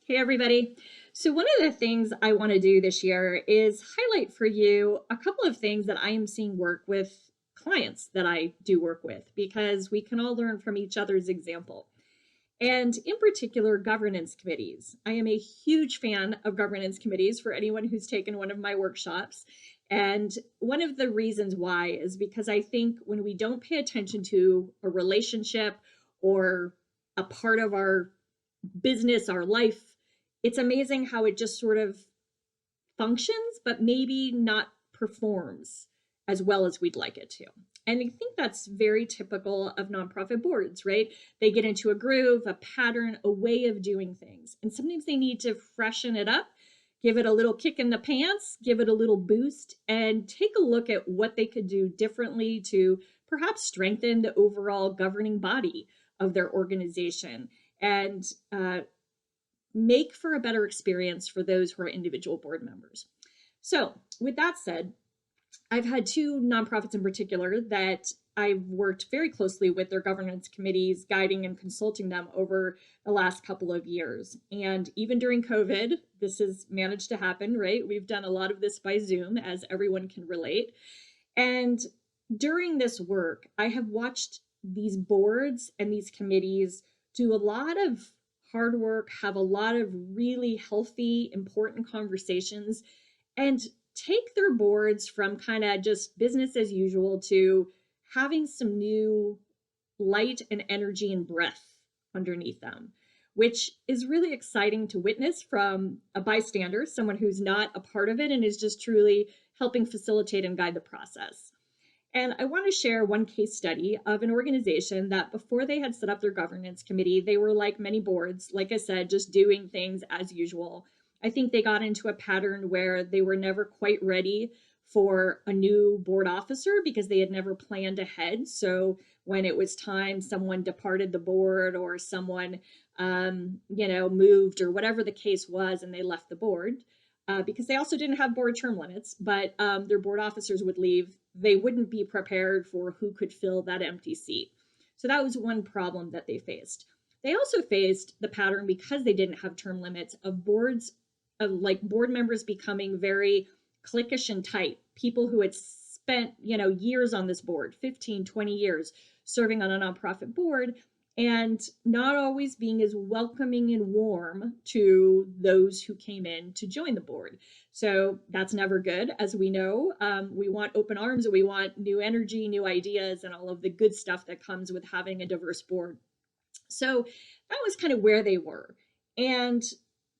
Hey, everybody. So, one of the things I want to do this year is highlight for you a couple of things that I am seeing work with clients that I do work with because we can all learn from each other's example. And in particular, governance committees. I am a huge fan of governance committees for anyone who's taken one of my workshops. And one of the reasons why is because I think when we don't pay attention to a relationship or a part of our business, our life, it's amazing how it just sort of functions, but maybe not performs as well as we'd like it to. And I think that's very typical of nonprofit boards, right? They get into a groove, a pattern, a way of doing things. And sometimes they need to freshen it up, give it a little kick in the pants, give it a little boost, and take a look at what they could do differently to perhaps strengthen the overall governing body of their organization and make for a better experience for those who are individual board members. So, with that said, I've had two nonprofits in particular that I've worked very closely with their governance committees, guiding and consulting them over the last couple of years. And even during COVID, this has managed to happen, right? We've done a lot of this by Zoom, as everyone can relate. And during this work, I have watched these boards and these committees do a lot of hard work, have a lot of really healthy, important conversations, and take their boards from kind of just business as usual to having some new light and energy and breath underneath them, which is really exciting to witness from a bystander, someone who's not a part of it and is just truly helping facilitate and guide the process. And I want to share one case study of an organization that before they had set up their governance committee, they were like many boards, like I said, just doing things as usual. I think they got into a pattern where they were never quite ready for a new board officer because they had never planned ahead. So when it was time, someone departed the board or someone, moved or whatever the case was, and they left the board. Because they also didn't have board term limits, but their board officers would leave. They wouldn't be prepared for who could fill that empty seat. So that was one problem that they faced. They also faced the pattern, because they didn't have term limits, of boards, of like board members becoming very cliquish and tight. People who had spent, years on this board, 15, 20 years serving on a nonprofit board, and not always being as welcoming and warm to those who came in to join the board. So that's never good, as we know. We want open arms, we want new energy, new ideas, and all of the good stuff that comes with having a diverse board. So that was kind of where they were. And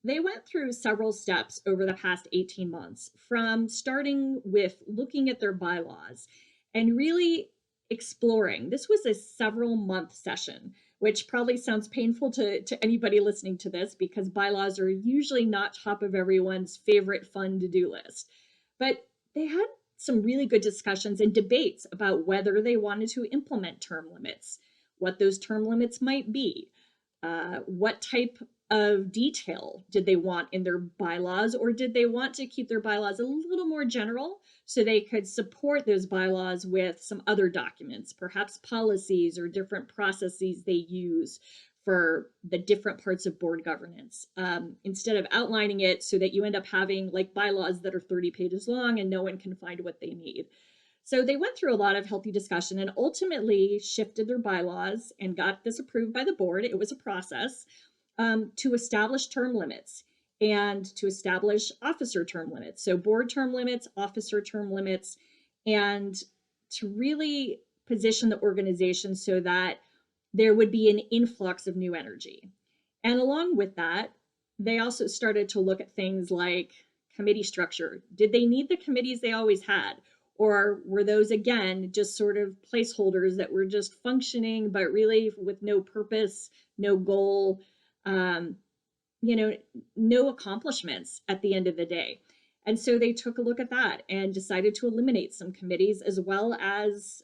they went through several steps over the past 18 months, from starting with looking at their bylaws and really exploring. This was a several month session, which probably sounds painful to anybody listening to this, because bylaws are usually not top of everyone's favorite fun to-do list. But they had some really good discussions and debates about whether they wanted to implement term limits, what those term limits might be, what type of detail did they want in their bylaws, or did they want to keep their bylaws a little more general so they could support those bylaws with some other documents, perhaps policies or different processes they use for the different parts of board governance, instead of outlining it so that you end up having like bylaws that are 30 pages long and no one can find what they need. So they went through a lot of healthy discussion and ultimately shifted their bylaws and got this approved by the board. It was a process, to establish term limits and to establish officer term limits. So board term limits, officer term limits, and to really position the organization so that there would be an influx of new energy. And along with that, they also started to look at things like committee structure. Did they need the committees they always had? Or were those, again, just sort of placeholders that were just functioning, but really with no purpose, no goal, no accomplishments at the end of the day? And so they took a look at that and decided to eliminate some committees, as well as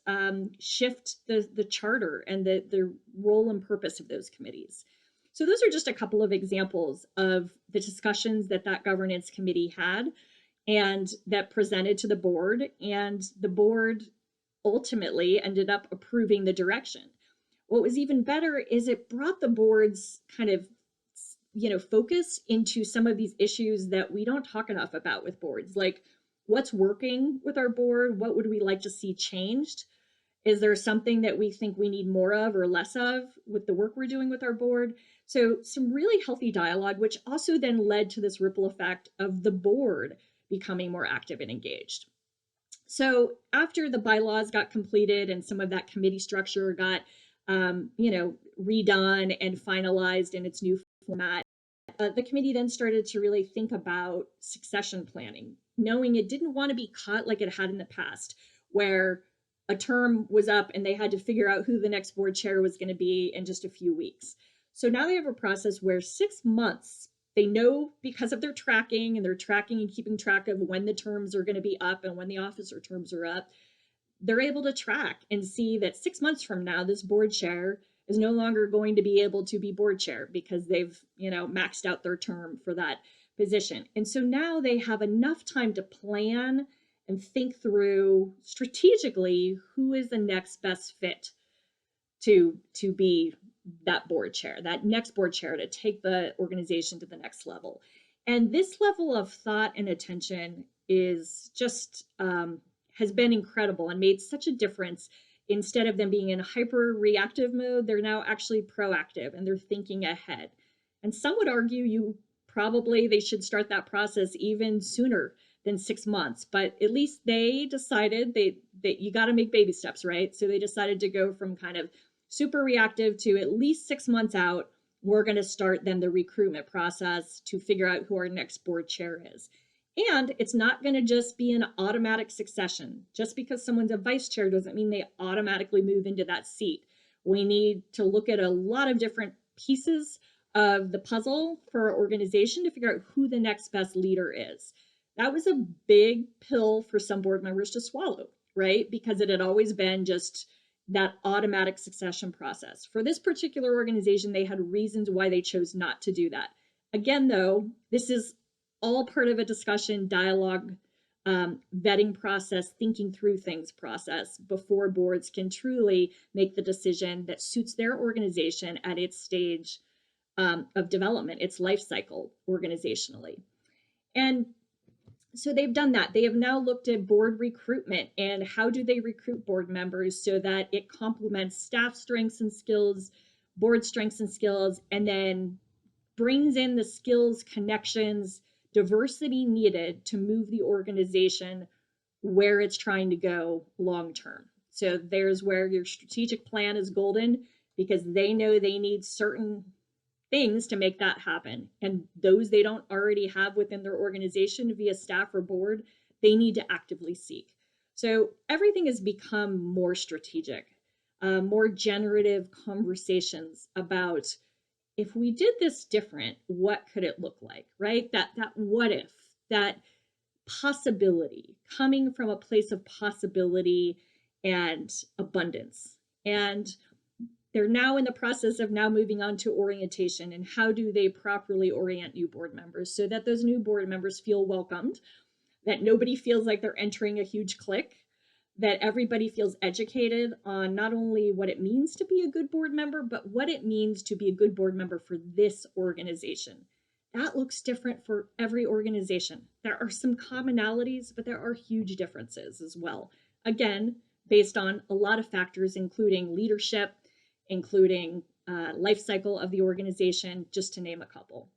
shift the charter and the role and purpose of those committees. So those are just a couple of examples of the discussions that governance committee had and that presented to the board. And the board ultimately ended up approving the direction. What was even better is it brought the board's kind of focus into some of these issues that we don't talk enough about with boards, like what's working with our board, what would we like to see changed, is there something that we think we need more of or less of with the work we're doing with our board? So some really healthy dialogue, which also then led to this ripple effect of the board becoming more active and engaged. So after the bylaws got completed and some of that committee structure got, redone and finalized in its new format, the committee then started to really think about succession planning, knowing it didn't want to be caught like it had in the past, where a term was up and they had to figure out who the next board chair was going to be in just a few weeks. So now they have a process where 6 months, they know because of their tracking, and they're tracking and keeping track of when the terms are going to be up and when the officer terms are up. They're able to track and see that 6 months from now, this board chair is no longer going to be able to be board chair because they've, maxed out their term for that position. And so now they have enough time to plan and think through strategically who is the next best fit to be that board chair, that next board chair, to take the organization to the next level. And this level of thought and attention is just has been incredible and made such a difference. Instead of them being in hyper reactive mode, they're now actually proactive and they're thinking ahead. And some would argue they should start that process even sooner than 6 months, but at least they decided that you got to make baby steps, right? So they decided to go from kind of super reactive to at least 6 months out. We're going to start then the recruitment process to figure out who our next board chair is. And it's not going to just be an automatic succession. Just because someone's a vice chair doesn't mean they automatically move into that seat. We need to look at a lot of different pieces of the puzzle for our organization to figure out who the next best leader is. That was a big pill for some board members to swallow, right? Because it had always been just that automatic succession process. For this particular organization, they had reasons why they chose not to do that. Again, though, this is all part of a discussion, dialogue, vetting process, thinking through things process before boards can truly make the decision that suits their organization at its stage of development, its life cycle organizationally. And so they've done that. They have now looked at board recruitment and how do they recruit board members so that it complements staff strengths and skills, board strengths and skills, and then brings in the skills, connections, diversity needed to move the organization where it's trying to go long term. So there's where your strategic plan is golden, because they know they need certain things to make that happen. And those they don't already have within their organization via staff or board, they need to actively seek. So everything has become more strategic, more generative conversations about, if we did this different, what could it look like, right? That what if, that possibility, coming from a place of possibility and abundance. And they're now in the process of now moving on to orientation and how do they properly orient new board members so that those new board members feel welcomed, that nobody feels like they're entering a huge clique, that everybody feels educated on not only what it means to be a good board member, but what it means to be a good board member for this organization. That looks different for every organization. There are some commonalities, but there are huge differences as well. Again, based on a lot of factors, including leadership, including life cycle of the organization, just to name a couple.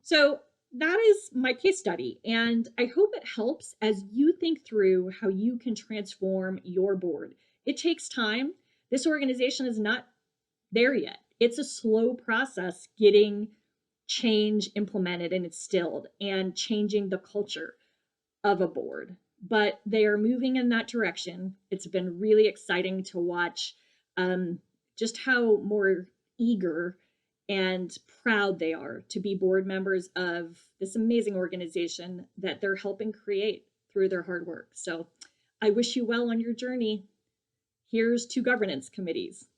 So that is my case study, and I hope it helps as you think through how you can transform your board. It takes time. This organization is not there yet. It's a slow process getting change implemented and instilled and changing the culture of a board, but they are moving in that direction. It's been really exciting to watch just how more eager and proud they are to be board members of this amazing organization that they're helping create through their hard work. So I wish you well on your journey. Here's to governance committees.